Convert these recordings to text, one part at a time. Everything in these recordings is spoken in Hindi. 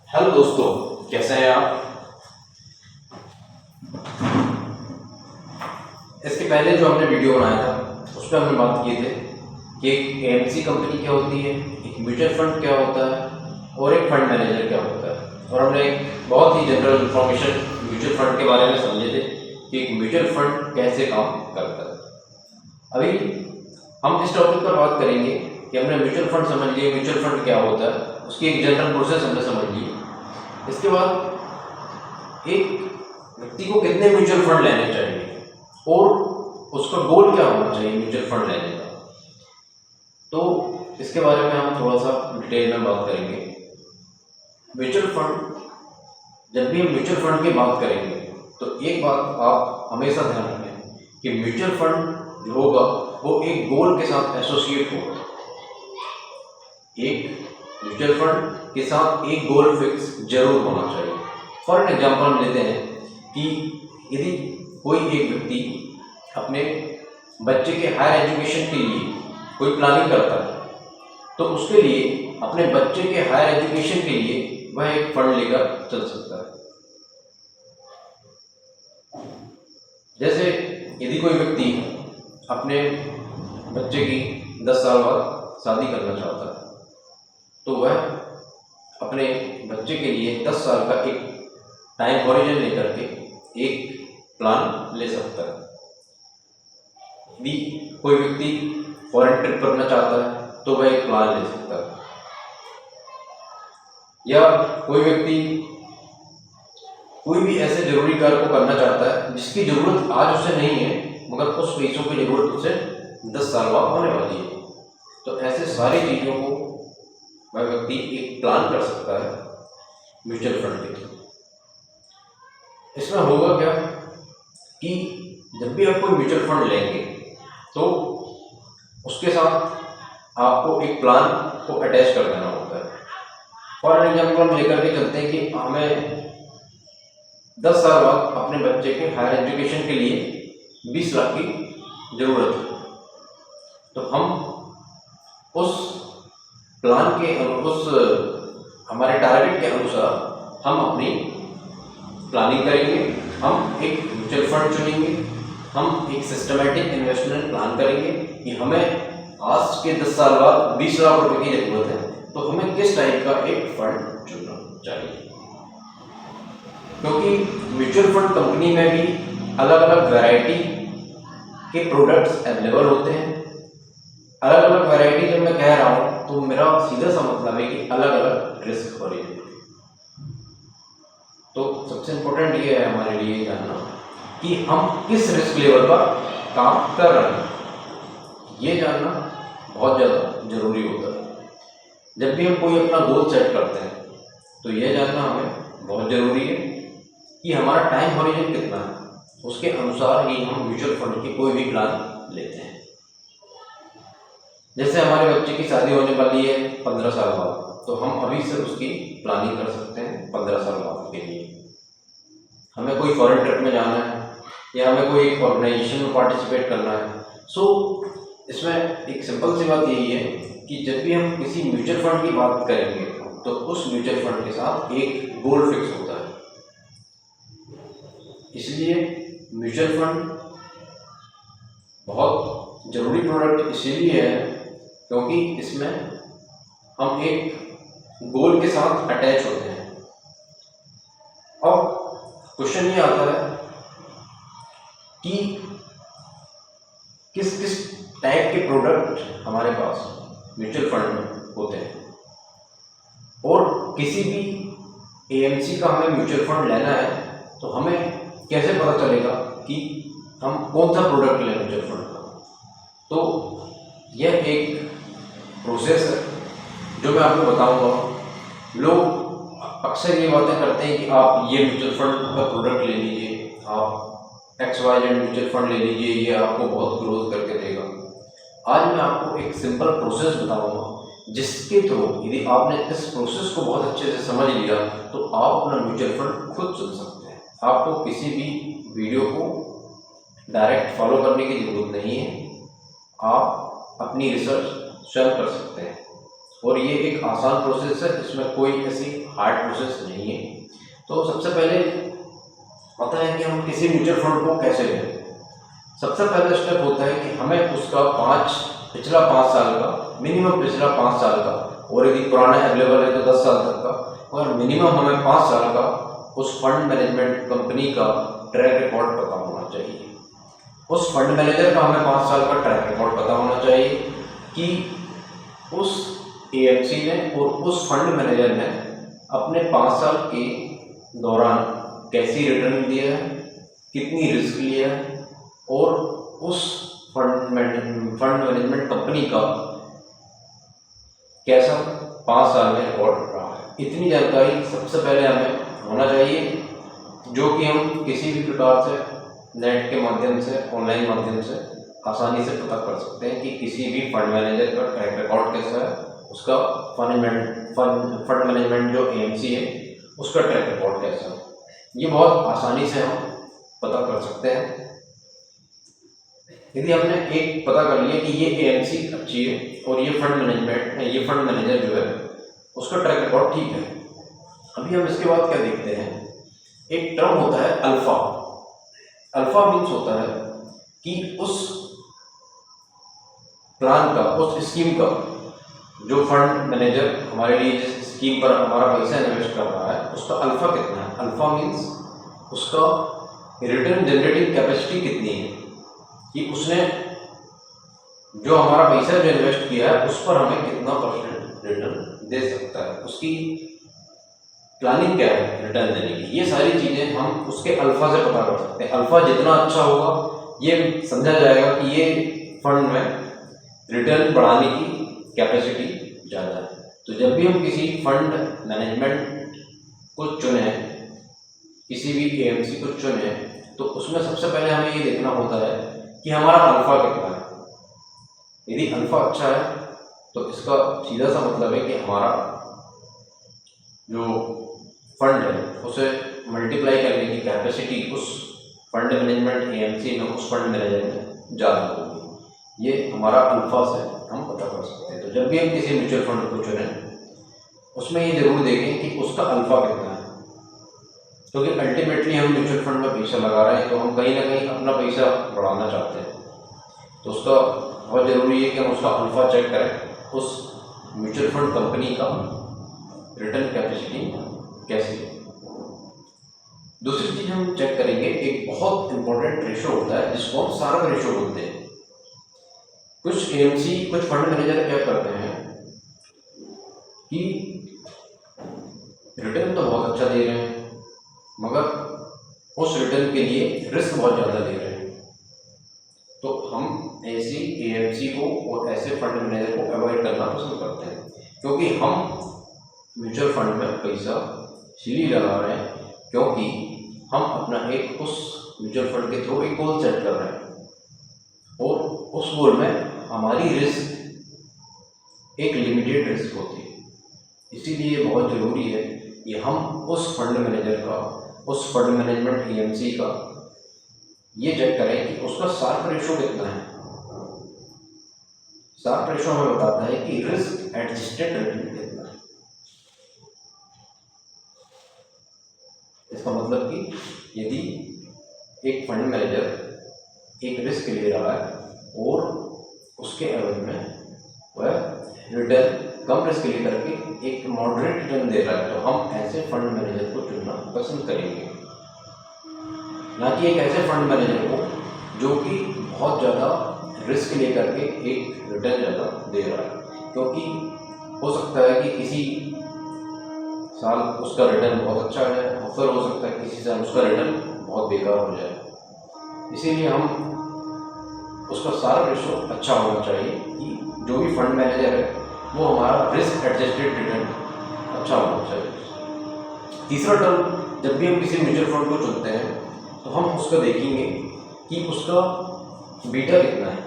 हेलो दोस्तों, कैसे हैं आप। इसके पहले जो हमने वीडियो बनाया था उसमें हमने बात किए थे कि एक एएमसी कंपनी क्या होती है, एक म्यूचुअल फंड क्या होता है और एक फंड मैनेजर क्या होता है। और हमने एक बहुत ही जनरल इंफॉर्मेशन म्यूचुअल फंड के बारे में समझे थे कि एक म्यूचुअल फंड कैसे काम करता है। अभी हम इस टॉपिक पर बात करेंगे कि हमने म्यूचुअल फंड समझ लिए, म्यूचुअल फंड क्या होता है, उसकी एक जनरल प्रोसेस हमने समझ ली। इसके बाद एक व्यक्ति को कितने म्यूचुअल फंड लेने चाहिए और उसका गोल क्या होना चाहिए म्यूचुअल फंड लेने का, तो इसके बारे में हम थोड़ा सा डिटेल में बात करेंगे। म्यूचुअल फंड, जब भी हम म्यूचुअल फंड की बात करेंगे तो एक बात आप हमेशा ध्यान रखें कि म्यूचुअल फंड जो होगा वो एक गोल के साथ एसोसिएट होगा। एक म्यूचुअल फंड के साथ एक गोल फिक्स जरूर होना चाहिए। फॉर एन एग्जाम्पल हम लेते हैं कि यदि कोई एक व्यक्ति अपने बच्चे के हायर एजुकेशन के लिए कोई प्लानिंग करता है तो उसके लिए अपने बच्चे के हायर एजुकेशन के लिए वह एक फंड लेकर चल सकता है। जैसे यदि कोई व्यक्ति अपने बच्चे की 10 साल बाद शादी करना चाहता है तो वह अपने बच्चे के लिए 10 साल का एक टाइम हॉरिजन लेकर के एक प्लान ले सकता है। यदि कोई व्यक्ति फॉरेन ट्रिप करना चाहता है तो वह एक प्लान ले सकता है, या कोई व्यक्ति कोई भी ऐसे जरूरी कार्य को करना चाहता है जिसकी जरूरत आज उसे नहीं है मगर उस पैसों की जरूरत उसे 10 साल बाद होने वाली है, तो ऐसे सारी चीज़ों को वह व्यक्ति एक प्लान कर सकता है म्यूचुअल फंड के थ्रू। इसमें होगा क्या कि जब भी आप कोई म्यूचुअल फंड लेंगे तो उसके साथ आपको एक प्लान को अटैच कर देना होता है। फॉर एग्जाम्पल हम लेकर के चलते हैं कि हमें 10 साल बाद अपने बच्चे के हायर एजुकेशन के लिए 20 लाख की ज़रूरत है, तो हम उस प्लान के उस हमारे टारगेट के अनुसार हम अपनी प्लानिंग करेंगे। हम एक म्यूचुअल फंड चुनेंगे, हम एक सिस्टमेटिक इन्वेस्टमेंट प्लान करेंगे कि हमें आज के 10 साल बाद 20 लाख रुपए की ज़रूरत है तो हमें किस टाइप का एक फंड चुनना चाहिए। क्योंकि म्यूचुअल फंड कंपनी में भी अलग अलग वैरायटी के प्रोडक्ट्स अवेलेबल होते हैं। अलग अलग वैरायटी जब मैं कह रहा हूँ तो मेरा सीधा सा मतलब है कि अलग अलग रिस्क हो रही है। तो सबसे इम्पोर्टेंट ये है हमारे लिए जानना कि हम किस रिस्क लेवल पर काम कर रहे हैं, ये जानना बहुत ज़्यादा जरूरी होता है। जब भी हम कोई अपना गोल सेट करते हैं तो ये जानना हमें बहुत ज़रूरी है कि हमारा टाइम हॉरिजन कितना है, उसके अनुसार ही हम म्यूचुअल फंड की कोई भी प्लान लेते हैं। जैसे हमारे बच्चे की शादी होने वाली है 15 साल बाद, तो हम अभी से उसकी प्लानिंग कर सकते हैं 15 साल बाद के लिए। हमें कोई फॉरेन ट्रिप में जाना है या हमें कोई एक ऑर्गेनाइजेशन में पार्टिसिपेट करना है, सो इसमें एक सिंपल सी बात यही है कि जब भी हम किसी म्यूचुअल फंड की बात करेंगे तो उस म्यूचुअल फंड के साथ एक गोल फिक्स होता है। इसलिए म्यूचुअल फंड बहुत ज़रूरी प्रोडक्ट इसीलिए है क्योंकि इसमें हम एक गोल के साथ अटैच होते हैं। और क्वेश्चन ये आता है कि किस किस टाइप के प्रोडक्ट हमारे पास म्यूचुअल फंड में होते हैं, और किसी भी एएमसी का हमें म्यूचुअल फंड लेना है तो हमें कैसे पता चलेगा कि हम कौन सा प्रोडक्ट लें म्यूचुअल फंड का। तो यह एक प्रोसेस है जो मैं आपको बताऊंगा। लोग अक्सर ये बातें करते हैं कि आप ये म्यूचुअल फंड का प्रोडक्ट ले लीजिए, आप XYZ म्यूचुअल फंड ले लीजिए, ये आपको बहुत ग्रोथ करके देगा। आज मैं आपको एक सिंपल प्रोसेस बताऊंगा जिसके थ्रू यदि आपने इस प्रोसेस को बहुत अच्छे से समझ लिया तो आप अपना म्यूचुअल फंड खुद चुन सकते हैं। आपको किसी भी वीडियो को डायरेक्ट फॉलो करने की ज़रूरत नहीं है, आप अपनी रिसर्च स्वयं कर सकते हैं और ये एक आसान प्रोसेस है, इसमें कोई ऐसी हार्ड प्रोसेस नहीं है। तो सबसे पहले पता है कि हम किसी म्यूचुअल फंड को कैसे लें। सबसे पहला स्टेप होता है कि हमें उसका पिछला 5 साल का, मिनिमम पिछला 5 साल का, और यदि पुराना अवेलेबल है तो 10 साल तक का, और मिनिमम हमें 5 साल का उस फंड मैनेजमेंट कंपनी का ट्रैक रिकॉर्ड पता होना चाहिए। उस फंड मैनेजर का हमें 5 साल का ट्रैक रिकॉर्ड पता होना चाहिए कि उस एएमसी ने और उस फंड मैनेजर ने अपने 5 साल के दौरान कैसी रिटर्न दिया है, कितनी रिस्क लिया है, और उस फंड मैनेजमेंट कंपनी का कैसा 5 साल में रिकॉर्ड रहा है। इतनी जानकारी सबसे पहले हमें होना चाहिए, जो कि हम किसी भी प्रकार से नेट के माध्यम से, ऑनलाइन माध्यम से आसानी से पता कर सकते हैं कि किसी भी फंड मैनेजर का ट्रैक रिकॉर्ड कैसा है, उसका फंड मैनेजमेंट जो एएमसी है उसका ट्रैक रिकॉर्ड कैसा है। ये बहुत आसानी से हम पता कर सकते हैं। यदि हमने एक पता कर लिया कि ये एएमसी अच्छी है और ये फंड मैनेजर जो है उसका ट्रैक रिकॉर्ड ठीक है। अभी हम इसके बाद क्या देखते हैं, एक टर्म होता है अल्फा। अल्फा मीन्स होता है कि उस प्लान का, उस स्कीम का, जो फंड मैनेजर हमारे लिए जिस स्कीम पर हमारा पैसा इन्वेस्ट कर रहा है उसका अल्फा कितना है। अल्फा मीन्स उसका रिटर्न जनरेटिंग कैपेसिटी कितनी है, कि उसने जो हमारा पैसा जो इन्वेस्ट किया है उस पर हमें कितना % रिटर्न दे सकता है, उसकी प्लानिंग क्या है रिटर्न देने की। ये सारी चीज़ें हम उसके अल्फा से पता कर सकते हैं। अल्फा जितना अच्छा होगा ये समझा जाएगा कि ये फंड में रिटर्न बढ़ाने की कैपेसिटी ज़्यादा है। तो जब भी हम किसी फंड मैनेजमेंट को चुने, किसी भी एएमसी को चुने, तो उसमें सबसे पहले हमें ये देखना होता है कि हमारा अल्फा कितना है। यदि अल्फा अच्छा है तो इसका सीधा सा मतलब है कि हमारा जो फंड है उसे मल्टीप्लाई करने की कैपेसिटी उस फंड मैनेजमेंट एएमसी में, उस फंड मैनेजर में ज़्यादा होगी। ये हमारा अल्फा से हम पता कर सकते हैं। तो जब भी हम किसी म्यूचुअल फंड को चुनें उसमें ये जरूर देखें कि उसका अल्फा कितना है, क्योंकि अल्टीमेटली हम म्यूचुअल फंड में पैसा लगा रहे हैं तो हम कहीं ना कहीं अपना पैसा बढ़ाना चाहते हैं। तो उसका बहुत ज़रूरी है कि हम उसका अल्फा चेक करें, उस म्यूचुअल फंड कंपनी का रिटर्न कैपेसिटी कैसी है। दूसरी चीज़ हम चेक करेंगे, एक बहुत इंपॉर्टेंट रेशो होता है जिसको हम सार्क रेशो बोलते हैं। कुछ एएमसी, कुछ फंड मैनेजर क्या करते हैं कि रिटर्न तो बहुत अच्छा दे रहे हैं मगर उस रिटर्न के लिए रिस्क बहुत ज़्यादा ले रहे हैं। तो हम ऐसी एएमसी को और ऐसे फंड मैनेजर को अवॉइड करना पसंद करते हैं, क्योंकि हम म्यूचुअल फंड में पैसा इसलिए लगा रहे हैं क्योंकि हम अपना एक उस म्यूचुअल फंड के थ्रू एक गोल सेट कर रहे हैं और उस गोल में हमारी रिस्क एक लिमिटेड रिस्क होती है। इसीलिए बहुत ज़रूरी है कि हम उस फंड मैनेजर का, उस फंड मैनेजमेंट एएमसी का ये चेक करें कि उसका शार्प रेशो कितना है। शार्प रेशो हमें बताता है कि रिस्क एडजस्टेड रिटर्न कितना है। इसका मतलब कि यदि एक फंड मैनेजर एक रिस्क ले रहा है और उसके एवज में वह रिटर्न कम रिस्क ले करके एक मॉडरेट रिटर्न दे रहा है, तो हम ऐसे फंड मैनेजर को चुनना पसंद करेंगे, ना कि एक ऐसे फंड मैनेजर को जो कि बहुत ज़्यादा रिस्क ले करके एक रिटर्न ज़्यादा दे रहा है। क्योंकि हो सकता है कि किसी साल उसका रिटर्न बहुत अच्छा है और फिर हो सकता है किसी साल उसका रिटर्न बहुत बेकार हो जाए। इसीलिए हम उसका सारा रेशो अच्छा होना चाहिए कि जो भी फंड मैनेजर है वो हमारा रिस्क एडजस्टेड रिटर्न अच्छा होना चाहिए। तीसरा टर्म, जब भी हम किसी म्यूचुअल फंड को चुनते हैं तो हम उसका देखेंगे कि उसका बीटा कितना है।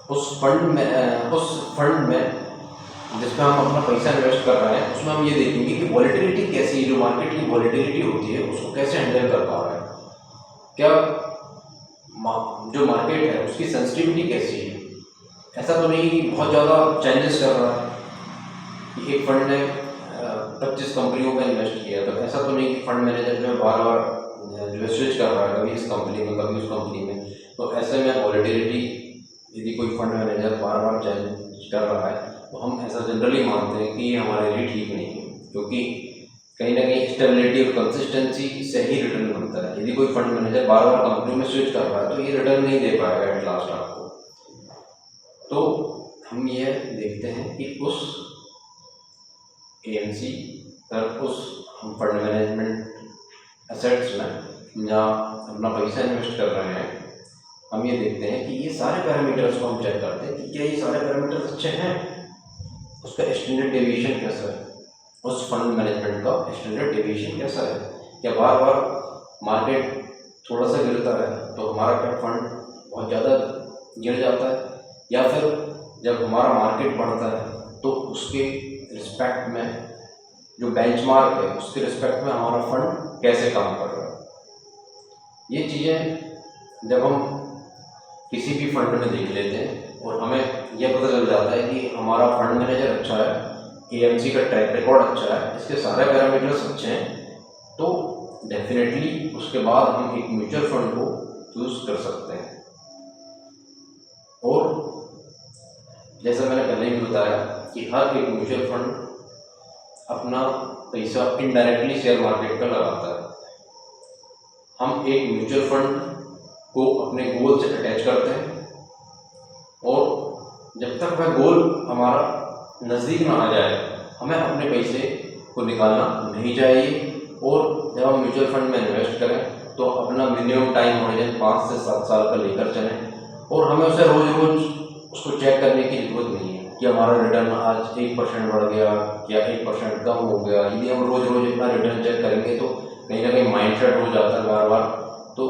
उस फंड में जिसमें हम अपना पैसा इन्वेस्ट कर रहे हैं उसमें हम ये देखेंगे कि वॉलेटिलिटी कैसी है, जो मार्केट की वॉलेटिलिटी होती है उसको कैसे हैंडल कर पा रहा है, क्या जो मार्केट है उसकी सेंसिटिविटी कैसी है। ऐसा तो नहीं कि बहुत ज़्यादा चेंजेस कर रहा है कि एक फंड ने 25 कंपनियों में इन्वेस्ट किया, तो ऐसा तो नहीं कि फंड मैनेजर जो है बार बार जो है स्विच कर रहा है, कभी इस कंपनी में कभी उस कंपनी में। तो ऐसे में वॉलेटिलिटी यदि कोई फंड मैनेजर बार बार चेंज कर रहा है तो हम ऐसा जनरली मानते हैं कि ये हमारे लिए ठीक नहीं है, क्योंकि कहीं ना कहीं स्टेबिलिटी और कंसिस्टेंसी से ही रिटर्न बनता है। यदि कोई फंड मैनेजर बार बार कंपनी में स्विच कर रहा है तो ये रिटर्न नहीं दे पाएगा एट लास्ट आपको। तो हम ये देखते हैं कि उस एएमसी पर उस फंड मैनेजमेंट एसेट्स में जहाँ अपना पैसा इन्वेस्ट कर रहे हैं, हम ये देखते हैं कि ये सारे पैरामीटर्स को हम चेक करते हैं कि क्या ये सारे पैरामीटर्स अच्छे हैं, उसका स्टैंडर्ड डेविएशन कैसा है, उस फंड मैनेजमेंट का स्टैंडर्ड डेविएशन कैसा है। क्या बार बार मार्केट थोड़ा सा गिरता है तो हमारा क्या फंड बहुत ज़्यादा गिर जाता है, या फिर जब हमारा मार्केट बढ़ता है तो उसके रिस्पेक्ट में जो बेंचमार्क है उसके रिस्पेक्ट में हमारा फंड कैसे काम कर रहा है। ये चीज़ें जब हम किसी भी फंड में देख लेते हैं और हमें यह पता चल जाता है कि हमारा फंड मैनेजर अच्छा है, एएमसी का ट्रैक रिकॉर्ड अच्छा है, इसके सारे पैरामीटर्स अच्छे हैं, तो डेफिनेटली उसके बाद हम एक म्यूचुअल फंड को चूज़ कर सकते हैं। और जैसा मैंने पहले भी बताया कि हर एक म्यूचुअल फंड अपना पैसा इनडायरेक्टली शेयर मार्केट पर लगाता है। हम एक म्यूचुअल फंड को अपने गोल से अटैच करते हैं और जब तक वह गोल हमारा नज़दीक ना आ जाए हमें अपने पैसे को निकालना नहीं चाहिए। और जब हम म्यूचुअल फंड में इन्वेस्ट करें तो अपना मिनिमम टाइम हॉरिजन 5 से 7 साल का लेकर चलें और हमें उसे रोज़ रोज़ उसको चेक करने की ज़रूरत नहीं है कि हमारा रिटर्न आज 1% बढ़ गया या 1% कम हो गया। यदि हम रोज़ रोज़ इतना रिटर्न चेक करेंगे तो कहीं ना कहीं माइंड सेट हो जाता है बार बार। तो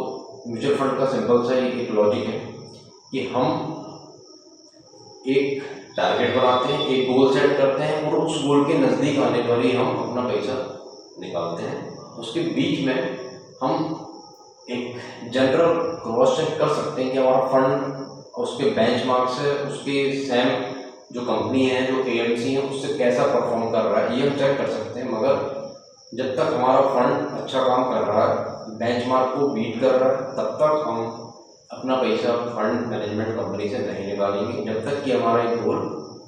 म्यूचुअल फंड का सिंपल सा ही एक लॉजिक है कि हम एक टारगेट बनाते हैं, एक गोल सेट करते हैं और उस गोल के नज़दीक आने पर ही हम अपना पैसा निकालते हैं। उसके बीच में हम एक जनरल क्रॉस चेक कर सकते हैं कि हमारा फंड उसके बेंचमार्क से उसके सेम जो कंपनी है, जो एएमसी है, उससे कैसा परफॉर्म कर रहा है, ये हम चेक कर सकते हैं। मगर जब तक हमारा फंड अच्छा काम कर रहा है, बेंचमार्क को बीट कर रहा है, तब तक हम अपना पैसा फंड मैनेजमेंट कंपनी से नहीं निकालेंगे जब तक कि हमारा एक गोल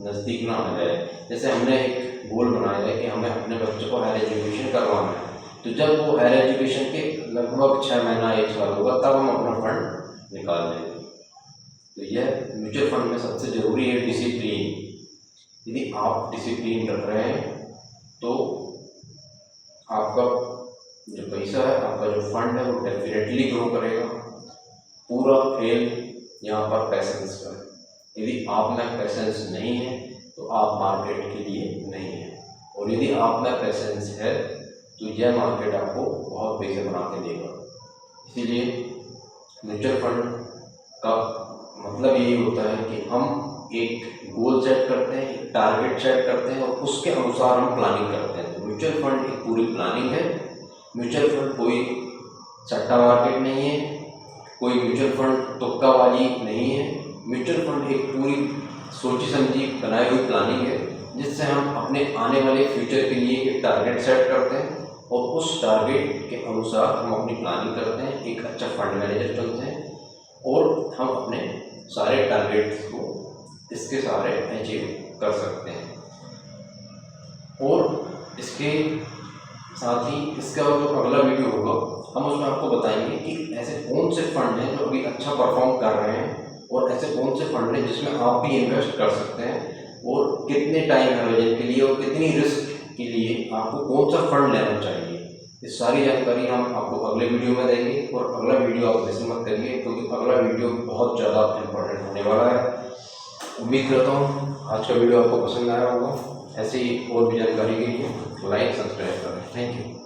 नज़दीक ना आ जाए। जैसे हमने एक गोल बनाया है कि हमें अपने बच्चों को हायर एजुकेशन करवाना है, तो जब वो हायर एजुकेशन के लगभग 6 महीना 1 साल होगा तब हम अपना फंड निकाल लेंगे। तो यह म्यूचुअल फंड में सबसे ज़रूरी है डिसिप्लिन। यदि आप डिसिप्लिन रख रहे हैं तो आपका जो पैसा है, आपका जो फंड है वो डेफिनेटली ग्रो करेगा। पूरा खेल यहाँ पर पैसेंस का है। यदि आप में पैसेंस नहीं है तो आप मार्केट के लिए नहीं है, और यदि आप में पैसेंस है तो यह मार्केट आपको बहुत पैसे बना के देगा। इसीलिए म्यूचुअल फंड का मतलब यही होता है कि हम एक गोल सेट करते हैं, एक टारगेट सेट करते हैं और उसके अनुसार हम प्लानिंग करते हैं। तो म्यूचुअल फंड एक पूरी प्लानिंग है। म्यूचुअल फंड कोई सट्टा मार्केट नहीं है, कोई म्यूचुअल फंड तुक्काबाजी नहीं है। म्यूचुअल फंड एक पूरी सोची समझी बनाई हुई प्लानिंग है जिससे हम अपने आने वाले फ्यूचर के लिए एक टारगेट सेट करते हैं और उस टारगेट के अनुसार हम अपनी प्लानिंग करते हैं, एक अच्छा फंड मैनेजर चुनते हैं और हम अपने सारे टारगेट्स को इसके सारे अचीव कर सकते हैं। और इसके साथ ही इसका जो अगला वीडियो होगा हम उसमें आपको बताएंगे कि ऐसे कौन से फंड हैं जो अभी अच्छा परफॉर्म कर रहे हैं और ऐसे कौन से फंड हैं जिसमें आप भी इन्वेस्ट कर सकते हैं और कितने टाइम होराइजन के लिए और कितनी रिस्क के लिए आपको कौन सा फंड लेना चाहिए। ये सारी जानकारी हम आपको अगले वीडियो में देंगे और अगला वीडियो आप मिस मत करिए क्योंकि अगला वीडियो बहुत ज़्यादा इम्पोर्टेंट होने वाला है। उम्मीद करता हूँ आज का वीडियो आपको पसंद आया होगा। ऐसे ही और भी जानकारी के लिए लाइक सब्सक्राइब करें। Thank you.